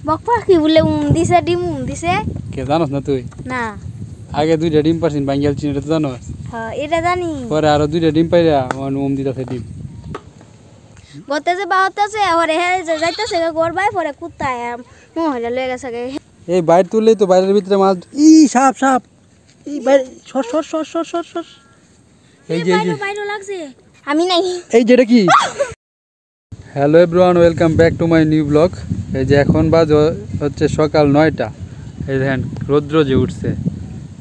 বকপা কি বলে দিছে ডিম দিছে কে জানোস না তুই না আগে দুইটা ডিম পারছিন বাঙ্গাল চিনি এটা জানোস হ্যাঁ এটা জানি পরে আরো দুইটা ডিম পাইরা দিতেছে ডিম বলতেছে বাহতেছে আর হে যাইতেছে গরবাই পরে কুত্তায় মহলে লয়ে গেছে এই বাইরে তুললেই তো বাইরের ভিতরে মাছ সাপ সাপ এই বাইরে সর সর সর সর সর সর এই যে বাইরে লাগছে আমি নাই এই যেটা কি hello everyone welcome back to my new blog এই যে এখন বাজে হচ্ছে সকাল 9টা এই দেখেন রৌদ্র যে উঠছে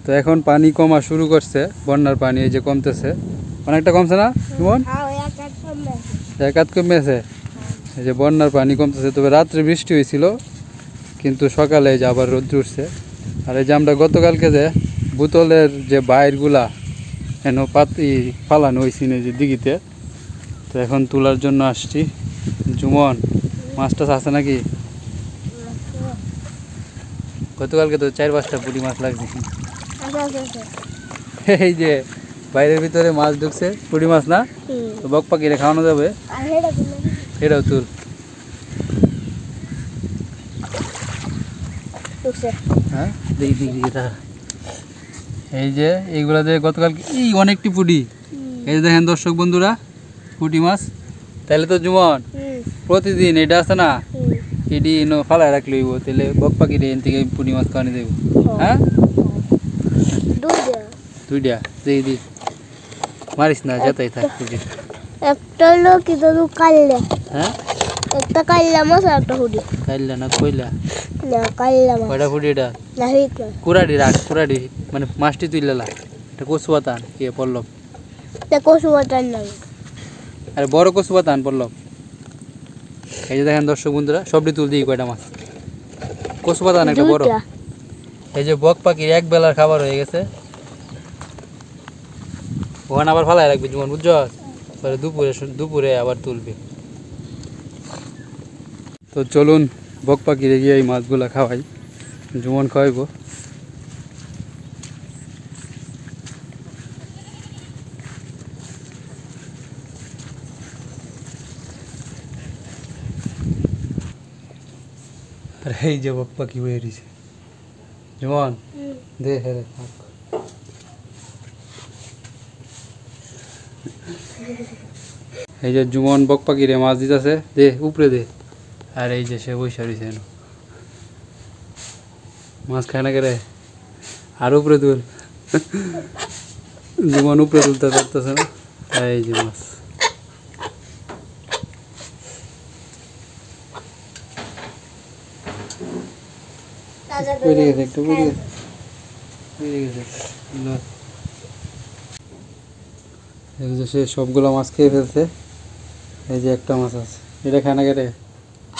তো এখন পানি কমা শুরু করছে বন্যার পানি এই যে কমতেছে অনেকটা কমছে না সুমন এক হাত কমেছে এই যে বন্যার পানি কমতেছে তবে রাত্রে বৃষ্টি হয়েছিল কিন্তু সকালে যে আবার রৌদ্র উঠছে আর এই যে আমরা গতকালকে যে বোতলের যে বাইরগুলা এন পাতি ফালানো হয়েছি না যে দিঘিতে তো এখন তোলার জন্য আসছি জুমন মাছ টাছ আছে নাকি গতকালকে তো 4-5টা পুঁটি মাছ লাগছে এই যে বাইরের ভিতরে মাছ ঢুকছে পুঁটি মাছ না তো বক পাখিরে খাওয়ানো যাবে এটাও তুল হ্যাঁ দেখি দেখি এটা এই যে এইগুলা যে গতকাল এই অনেকটি পুঁটি এই যে দেখেন দর্শক বন্ধুরা পুঁটি মাছ তাহলে তো জুমন প্রতিদিন এটা আছে না এটি ফালায় রাখলে তাহলে বক পাখিরে এন থেকে পুঁটি মাছ খাওয়ানি দেব হ্যাঁ দুইটা দেখি দি মারিস না যেতেই থাক একটা লোক কি তো কাইলা হ্যাঁ একটা কাইলা মাছ আর একটা হুডি কাইলা না কইলা না কাইলা মাছ কয়টা ফুটি এটা না হিট কুরাডি রাখ কুরাডি মানে মাছটি তুইলা এটা কচুয়াতান কি পল্লব তে কচুয়াতান না আরে বড় কচুয়াতান পল্লব এই যে দেখেন দর্শক বন্ধুরা সবটি তুল দিই কয়টা মাছ কচুয়াতান একটা বড় এই যে বক পাখির এক বেলার খাবার হয়ে গেছে ওখানে আবার ফালাই রাখবি জুমন বুঝছস পরে দুপুরে আবার তুলবি তো চলুন বক পাখিরে গিয়ে এই মাছগুলা খাওয়াই জুমন খাওয়াইব আর এই যে বক পাখি বয়ে দিছে জুমন দে হেরে এই যে জুমন বক পাখিরে মাছ দিতেছে দে উপরে দে আর এই যে সে বৈশা রয়েছে মাছ খায় না কেরে আর উপরে তুল জুমন উপরে তুলতে পারতেছে না এই যে মাছ সে সবগুলো মাছ খেয়ে ফেলছে এই যে একটা মাছ আছে এটা খায় না কেটে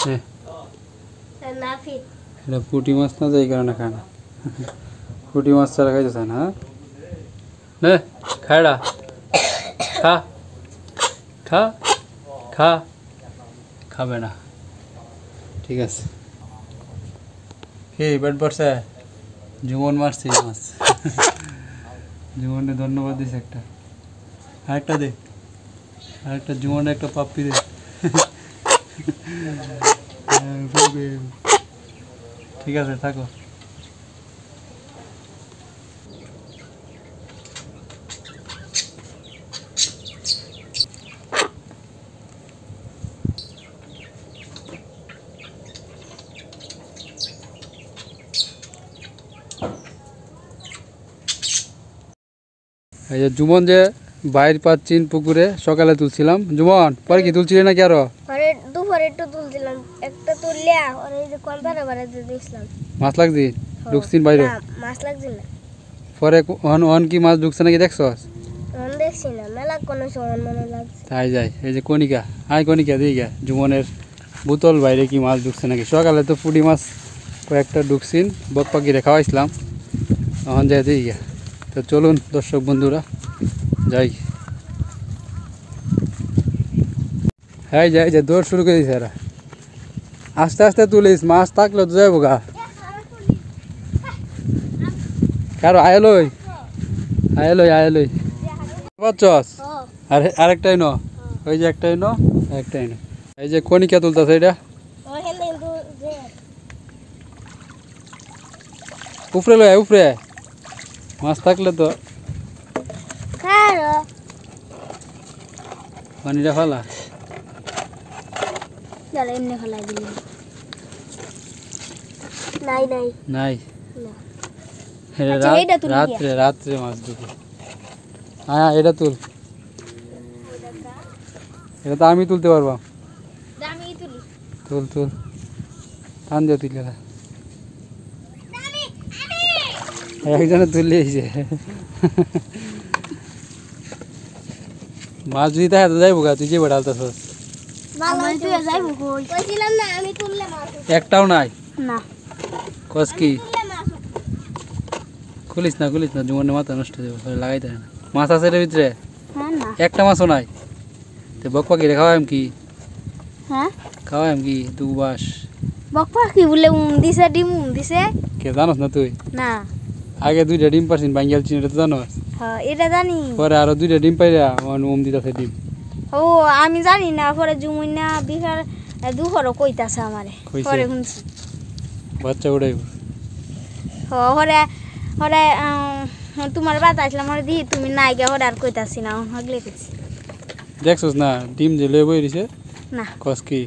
হ্যাঁ এটা পুঁটি মাছ না এই কারণে খায় না পুঁটি মাছ ছাড়া খাইতেছে না হ্যাঁ খায়ডা খা খা খা খাবে না ঠিক আছে কে বেড পড়ছে জুমন মারছে মাছ জুমনে ধন্যবাদ দিছে একটা আরেকটা দে আরেকটা জুমনে একটা পাপ্পি দে ঠিক আছে থাকো এই যে জুমন যে বাইর পাচ্ছিন পুকুরে সকালে তুলছিলাম জুমন পরে কি তুলছিলি নাকি আরো পরে দুপুরে একটু তুলছিলাম একটা তুললে আর এই যে কলপারে বারে দিয়েছিলাম মাছ লাগছি ঢুকছিন বাইরে মাছ লাগছে না পরে অন কি মাছ ঢুকছে নাকি দেখছস অন দেখছি না মেলা কোনো সময় মনে লাগছে তাই যাই এই যে কণিকা হাই কণিকা দিই গা জুমনের বোতল বাইরে কি মাছ ঢুকছে নাকি সকালে তো পুঁটি মাছ কয়েকটা ঢুকছিন বক পাখিরে খাওয়াইছিলাম এখন যাই দিই গা তো চলুন দর্শক বন্ধুরা যাই হ্যাঁ যাই যে দৌড় শুরু করে দিছে এরা আস্তে আস্তে তুলিস মাছ থাকলে তো যাইব গা কারো আয়লই আয়লই পাচ্ছস আরেকটাই ন ওই যে একটাই ন একটাই ন এই যে কণিকা তুলতেছে এটা উপরে লয় উপরে মাছ থাকলে তো খারো পানিটা ফালা চল এমনি ফলাই দিলি নাই নাই নাই না এটা আচ্ছা, এইটা তুলি রাত্রে রাত্রে মাছ ঢুকে হ্যাঁ এটা তুল এটা তো আমি তুলতে পারবো দামি তুলি তুল তুল টান দিয়ে তুলে একজনে তুলে এসে মাছ যদি থাকে তো যাইবো গা তুই যে বেড়ালতেছস আমি তুই যাইবো কই কইছিলাম না আমি তুললে মাছ একটাও নাই না কস কি তুললে মাছ খুলিস না জীবনে মাথা নষ্ট হয়ে যাবে লাগাই দেয় না মাছ আছে এর ভিতরে হ্যাঁ না একটা মাছও নাই তো বক পাখি রে খাওয়াইম কি হ্যাঁ কি তুই বাস বকপা কি বলে দিছে ডিম দিছে কে জানোস না তুই না আগে 2টা ডিম পারছিন বাঙ্গাল চিনি এটা তো জানোস হ্যাঁ এটা জানি পরে আরো 2টা ডিম পাইরা দিতেছে ডিম ও আমি জানি না পরে জুমুনা বিহার দুহরও কইতাছে আমারে কইছে? পরে শুনছি বাচ্চা উড়াইব হরে হরে তোমার বাত আসলাম হরে দি তুমি নাই গে হরে আর কইতাছি না হগলে কইছি দেখছস না ডিম যে লয়ে বই দিছে না কস কি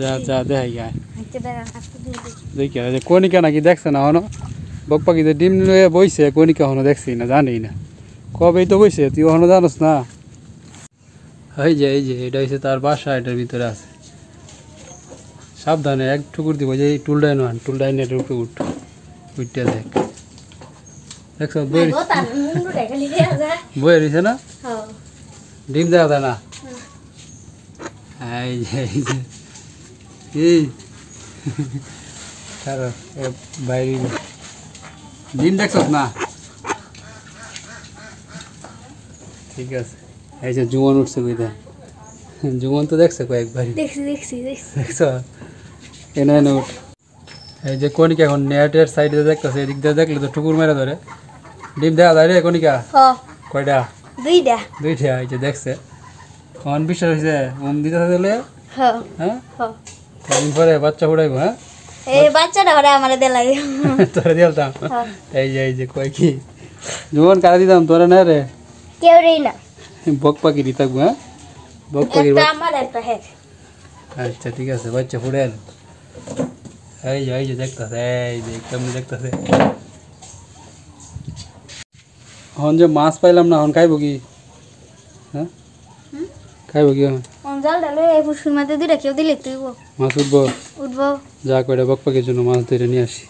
যা সত্যি যা দেখাই গা আচ্ছা দাঁড়া আজকে দিন দেখি যে কনিকা নাকি দেখছে না হনো বক পাখি যে ডিম লয়ে বইছে কনিকা হনো দেখছি না জানি না কবেই তো বইছে তুই হনো জানোস না এই যে এটা হচ্ছে তার বাসা এটার ভিতরে আছে সাবধানে এক ঠুকুর দিব যে এই টুলডাই নয় টুলডাই নেটের উপরে উঠতে দেখ দেখছ বই গোতা মুন্ডু দেখালি দেয়া যায় বই রয়েছে না হ্যাঁ ডিম দেখা যায় না এই যে এই কারো বাইরে ডিম দেখছস না ঠিক আছে এই যে জুমন উঠছে কইতে জুমন তো দেখছে কয়েকবারই দেখছি দেখছ এনে উঠ এই যে কনিকা এখন নেটের সাইডে দেখতেছে এদিক দিয়ে দেখলে তো টুকুর মেরে ধরে ডিম দেখা যায় রে কনিকা হ্যাঁ কয়টা দুইটা এই যে দেখছে কখন বিশ্বাস হয়েছে দিতে দিলে হ্যাঁ হ্যাঁ হ্যাঁ কদিন পরে বাচ্চা ফুটাইবো হ্যাঁ এই বাচ্চাটা হরে আমারে দেলাই তোরে দিলাম হ্যাঁ এই যে কয় কি জুমন কারা দিতাম তোরে না রে কেউ রেই না বক পাখি দিতে থাকবো হ্যাঁ বক পাখির একটা আমার একটা হ্যাঁ আচ্ছা ঠিক আছে বাচ্চা ফুটে এলো এই যে দেখতেছে এই যে কেমনি দেখতেছে এখন যে মাছ পাইলাম না এখন খাইবো কি হ্যাঁ খাইবো কি এখন অঞ্জাল ডালে এই পুষ্কুর মাঝে দুইটা কেউ দিলে তুই মাছ উঠবো উঠবো যা কয়টা বক পাখির জন্য মাছ ধরে নিয়ে আসি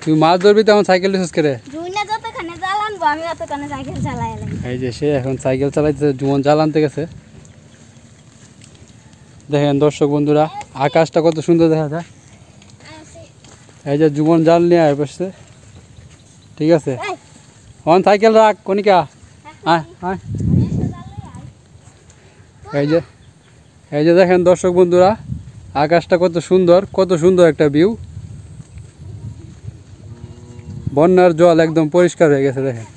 তুই মাছ ধরবি তো এখন সাইকেল দিছিস করে জুইনা যতখানে জ্বালানবো আমি অতখানে সাইকেল চালাই এলাম এই যে সে এখন সাইকেল চালাইতেছে জুমন জাল আনতে গেছে দেখেন দর্শক বন্ধুরা আকাশটা কত সুন্দর দেখা যায় এই যে জুমন জাল নিয়ে আয় বসছে ঠিক আছে অন সাইকেল রাখ কনিকা আয় আয় এই যে দেখেন দর্শক বন্ধুরা আকাশটা কত সুন্দর একটা ভিউ বন্যার জল একদম পরিষ্কার হয়ে গেছে দেখেন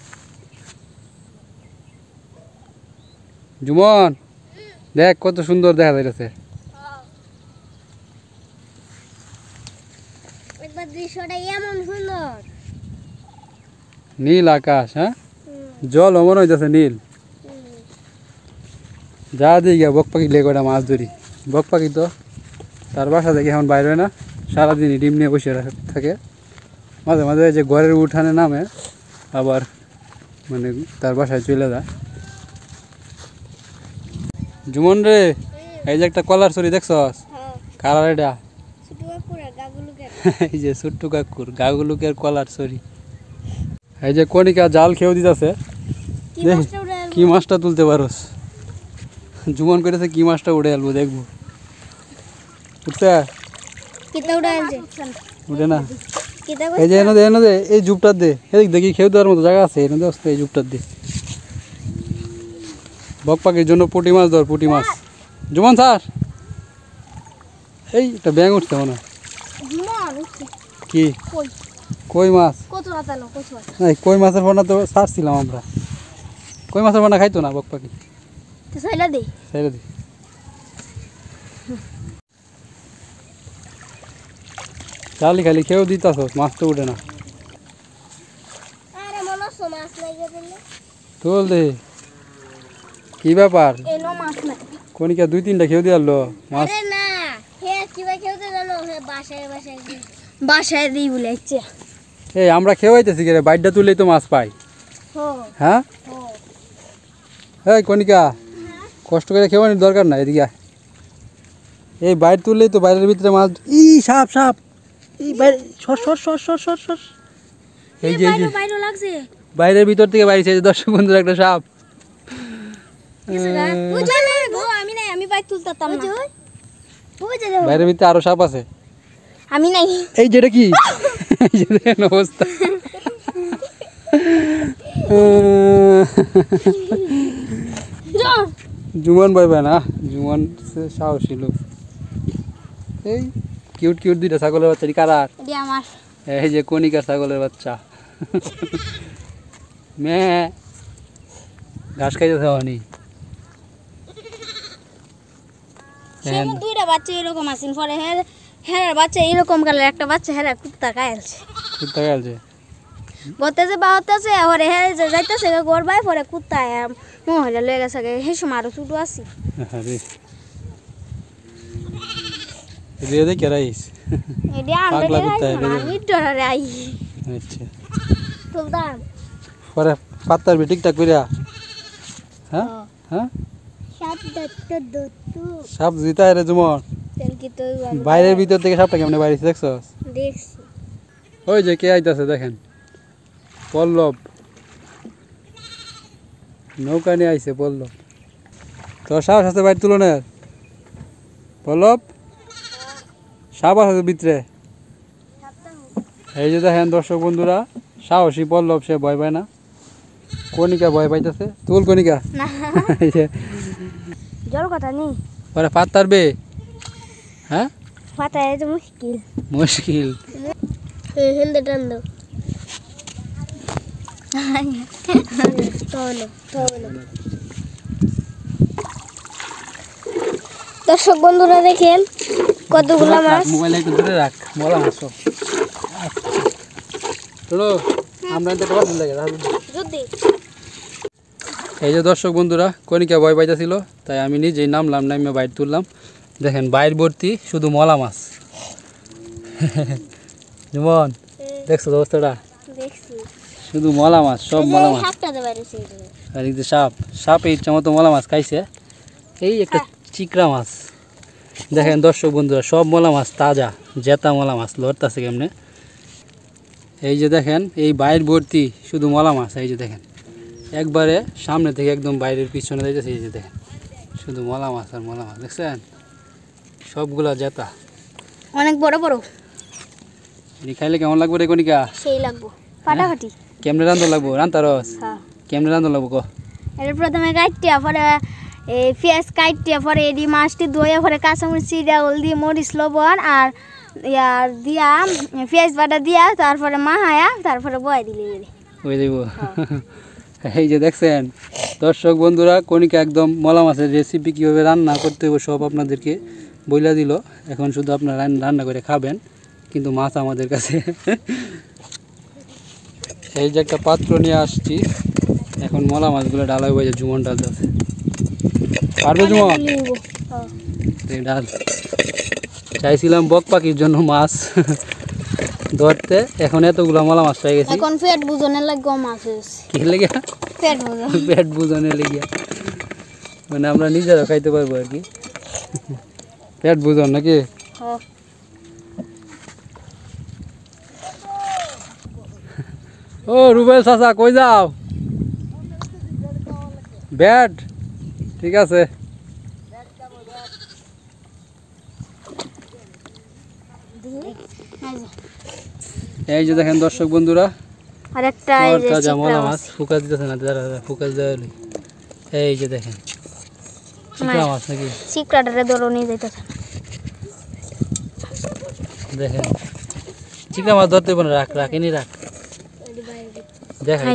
জুমন দেখ কত সুন্দর দেখা যাইতেছে একবার দৃশ্যটা এমন সুন্দর নীল আকাশ হ্যাঁ জল অমন হইতেছে নীল যা দিই গিয়া বক পাখি লেগে মাছ ধরি বক পাখি তো তার বাসা থেকে এখন বাইরে হয় না সারাদিনই ডিম নিয়ে বসে থাকে মাঝে মাঝে যে ঘরের উঠানে নামে আবার মানে তার বাসায় চলে যায় জুমন রে এই যে একটা কলার ছড়ি দেখছস কালার এটা এই যে ছোট্টু কাকুর গাগুলুকের কলার ছড়ি এই যে কনিকা জাল খেয়েও দিতেছে দেখ কি মাছটা তুলতে পারোস জুমন করেছে কি মাছটা উড়ে আলবো দেখবো উঠছে উঠে না এই যে এনে দে এই জুপটার দে এদিক দেখি খেয়ে দেওয়ার মতো জায়গা আছে এনে দে এই জুপটার দে বক পাখির জন্য পুঁটি মাছ ধর পুঁটি মাছ জুমন স্যার এই একটা ব্যাঙ উঠছে মনে হয় কি কই মাছ এই কই মাছের পোনা তো ছাড়ছিলাম আমরা কই মাছের পোনা খাইতো না বক পাখি ছেড়ে দি চালি খালি খেয়েও দিতাছ, মাছ তো উঠে না। আরে মনে হচ্ছে মাছ লাগে দিলে তোল দে, কি ব্যাপার? এলো মাছ না। কনিকা 2-3টা খেয়ে দিয়ে আনলো মাছ। আরে না, হে কিবা খেতে জানো, হে বাসায় দিই বলে ইচ্ছে। এই আমরা খেয়ে আইতেছি রে, বাইরটা তুললেই তো মাছ পাই। হো হ্যাঁ হো এই কনিকা, কষ্ট করে খেয়ে আনির দরকার না, এদিকে আয়। এই বাইর তুললেই তো বাইরের ভিতরে মাছ। ই সাপ সাপ, এই বাইরে সর সর সর সর সর সর। এই যে বাইরে লাগছে। বাইরের ভিতর থেকে বাইরেছে, এই যে দর্শক বন্ধুরা একটা সাপ। আমি নাই, আমি বাইক তুলতাম না। বাইরের ভিতরে আরো সাপ আছে। আমি নাই। এই যেটা কি, এই যে দেখেন অবস্থা। জুমন ভাই না, জুমন সাহসী লোক। এই কিউট কিউট 2টা ছাগলের বাচ্চা, কারার? আমার। এই যে কনিকার ছাগলের বাচ্চা। মে ঘাস খাইতেছে অনি। সেম 2টা বাচ্চা এরকম আছেন, পরে হেরার বাচ্চা এরকম কালার, একটা বাচ্চা হেরা কুত্তা খাইছে। কুত্তা খাইছে বলতেছে বা হতেছে, পরে হেরে যাইতেছে গড়বাই, পরে কুত্তা মহিলা লয়ে গেছে। হে সময় আরো ছোট আছি। আরে রে কে রাইস এটা আমরা আমি ডরারে আই। আচ্ছা তুলতাম পরে পাত্তার বি ঠিকঠাক কইরা। হ্যাঁ হ্যাঁ সাপ জিতা রে জুমন। বাইরের ভিতর থেকে সাপটা কেমনে বাইরেছে দেখছস? দেখছি। ওই যে কে আইতাছে দেখেন, পল্লব নৌকা নিয়ে আইছে। পল্লব তোর সাহস আছে বাইর তুলনের? পল্লব সাপ আছে ভিতরে। এই যে দেখেন দর্শক বন্ধুরা, সাহসী পল্লব, সে ভয় পায় না। কনিকা ভয় পাইতেছে। তুল কনিকা। এই যে জল কথা নেই, পরে পাত্তার বে। হ্যাঁ পাতায় তো মুশকিল মুশকিল। হিন্দে টান দাও। দর্শক বন্ধুরা দেখেন কতগুলো মাছ। মোবাইল একটু দূরে রাখ, বলা মাছ। চলো আমরা তো যদি এই যে দর্শক বন্ধুরা, কনিকা ভয় পাইতেছিল, তাই আমি নিজেই নামলাম, নামে বাইর তুললাম। দেখেন বাইর ভর্তি শুধু মলা মাছ। যেমন দেখছো অবস্থাটা, দেখছি শুধু মলা মাছ, সব মলা মাছ। হাতটাতে বাইরেছে আর এই যে সাপ, সাপে ইচ্ছা মতো মলা মাছ খাইছে। এই একটা চিকড়া মাছ দেখেন দর্শক বন্ধুরা, সব মলা মাছ তাজা, জেতা মলা মাছ লড়তাছে কেমনে। এই যে দেখেন এই বাইর ভর্তি শুধু মলা মাছ। এই যে দেখেন একবারে সামনে থেকে একদম বাইরের পিছনে যাইতেছে। এই যে দেখেন শুধু মলা মাছ আর মলা মাছ, দেখছেন সবগুলা জেতা, অনেক বড় বড়। এটি খাইলে কেমন লাগবে রে কনিকা? সেই লাগবো ফাটাফাটি। কেমনে রান্ধন লাগবো? রান্তারস হ্যাঁ, কেমনে রান্ধন লাগবো ক? এর প্রথমে কাটিয়া, পরে এই পেঁয়াজ কাটিয়া, পরে এডি মাছটি ধুয়ে, পরে কাঁচামরিচ চিড়া, হলদি, মরিচ, লবণ আর ইয়ার দিয়া পেঁয়াজ বাটা দিয়া, তারপরে মাহায়া, তারপরে বয়া দিলে হয়ে যাইব। এই যে দেখছেন দর্শক বন্ধুরা, কনিকা একদম মলা মাছের রেসিপি কীভাবে রান্না করতে হবে সব আপনাদেরকে বইলা দিল। এখন শুধু আপনারা রান্না করে খাবেন, কিন্তু মাছ আমাদের কাছে। এই যে একটা পাত্র নিয়ে আসছি, এখন মলা মাছগুলো ডালা হয়ে যায়। জুমন ডাল আছে, পারবে জুমন? এই ডাল চাইছিলাম বক পাখির জন্য মাছ ধরতে, এখন এতগুলো মলা মাছ পেয়ে গেছি। এখন পেট বুঝনের লাগবে মাছ কি লেগে? পেট বুঝন, পেট বুঝনের লেগে, মানে আমরা নিজেরা খাইতে পারবো আর কি। পেট বুঝন নাকি? ও রুবেল চাচা কই যাও? ব্যাট ঠিক আছে। এই যে দেখেন দর্শক বন্ধুরা, আর একটা তাজা মলা মাছ ফুকা দিতেছে না, ফুকা দেওয়া। এই যে দেখেন চিকড়া মাছ নাকি? চিকড়াটারে ধরো নিয়ে যাইতেছে। দেখেন চিকড়া মাছ ধরতে পারে, রাখ রাখ এনে রাখ। দেখাই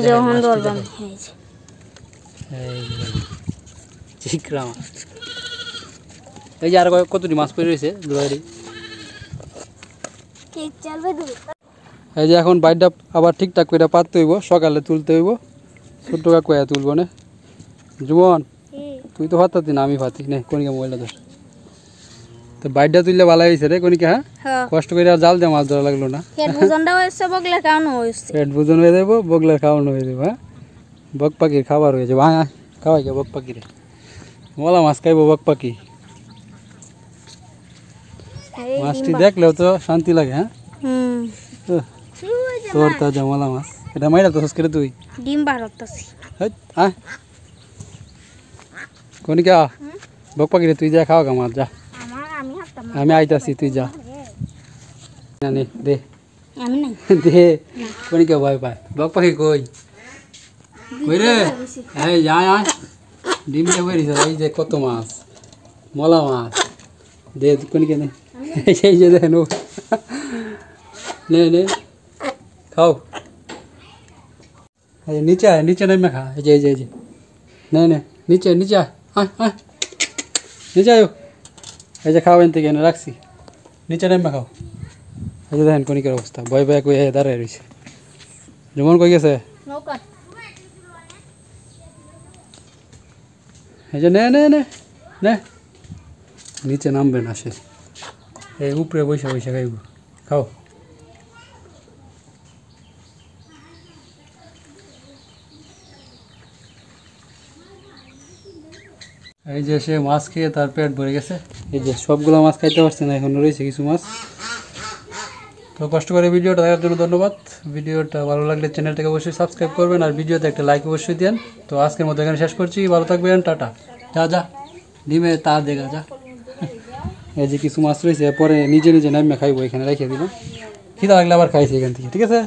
চিকড়া মাছ। এই যে আর কতটি মাছ পড়ে রয়েছে দুয়ারি। এই যে এখন বাইরটা আবার ঠিকঠাক করে পাততে হইব, সকালে তুলতে হইব। ছোট্ট কাকু তুলবো না। জীবন তুই তো ফাতাতি না, আমি ফাতি নে কনিকা মোবাইলটা ধর। তো বাইরটা তুললে ভালো হয়েছে রে কনিকা। হ্যাঁ কষ্ট করে আর জাল দিয়ে মাছ ধরা লাগলো না। পেট বুঝনটা হয়েছে, বগলার খাওয়ানো হয়েছে। পেট বুঝন হয়ে যাবো, বগলার খাওয়ানো হয়ে যাবো। হ্যাঁ বক পাখির খাবার হয়ে যাবো। হ্যাঁ খাওয়াই গে বক পাখিরে, মলা মাছ খাইবো বক পাখি। মাছটি দেখলেও তো শান্তি লাগে। হ্যাঁ তোর তাজা মলা মাছ, এটা মাইরা তো করে তুই ডিম বার হতাছি। কনিকা বক পাখিরে তুই যা খাওয়া গা মাছ যা, আমি আইতাছি তুই যা। দে দে কনিকা ভয় পায়। বক পাখি কই কই রে? এই আয় আয়, ডিমটা বেরিয়েছে। এই যে কত মাছ, মলা মাছ। দে কনিকা নে, সেই যে দেখেন নে নে খাও। এই নিচে আয়, নিচে নেমে খা। এই যে এই যে এই যে নে নে নিচে নিচে আয় আয় আয় নিচে আয়। এই যে খাও এন থেকে এনে রাখছি, নিচে নেমে খাও। এই যে দেখেন কনিকার অবস্থা, ভয় ভয় কই দাঁড়ায় রয়েছে। যেমন কই গেছে এই যে নে নে নে নে নিচে নামবে না সে, এই উপরে বসে বসে খাইব। খাও এই যে সে মাছ খেয়ে তার পেট ভরে গেছে। এই যে সবগুলো মাছ খাইতে পারছে না, এখন রয়েছে কিছু মাছ। তো কষ্ট করে ভিডিওটা দেখার জন্য ধন্যবাদ। ভিডিওটা ভালো লাগলে চ্যানেলটাকে অবশ্যই সাবস্ক্রাইব করবেন, আর ভিডিওতে একটা লাইক অবশ্যই দেন। তো আজকের মতো এখানে শেষ করছি, ভালো থাকবেন, টাটা। যা যা ডিমে তার দেখা যা। এই যে কিছু মাছ রয়েছে, পরে নিজে নিজে নামে খাইবো, এখানে রেখে দিলাম। খিদা লাগলে আবার খাইছি এখান থেকে, ঠিক আছে।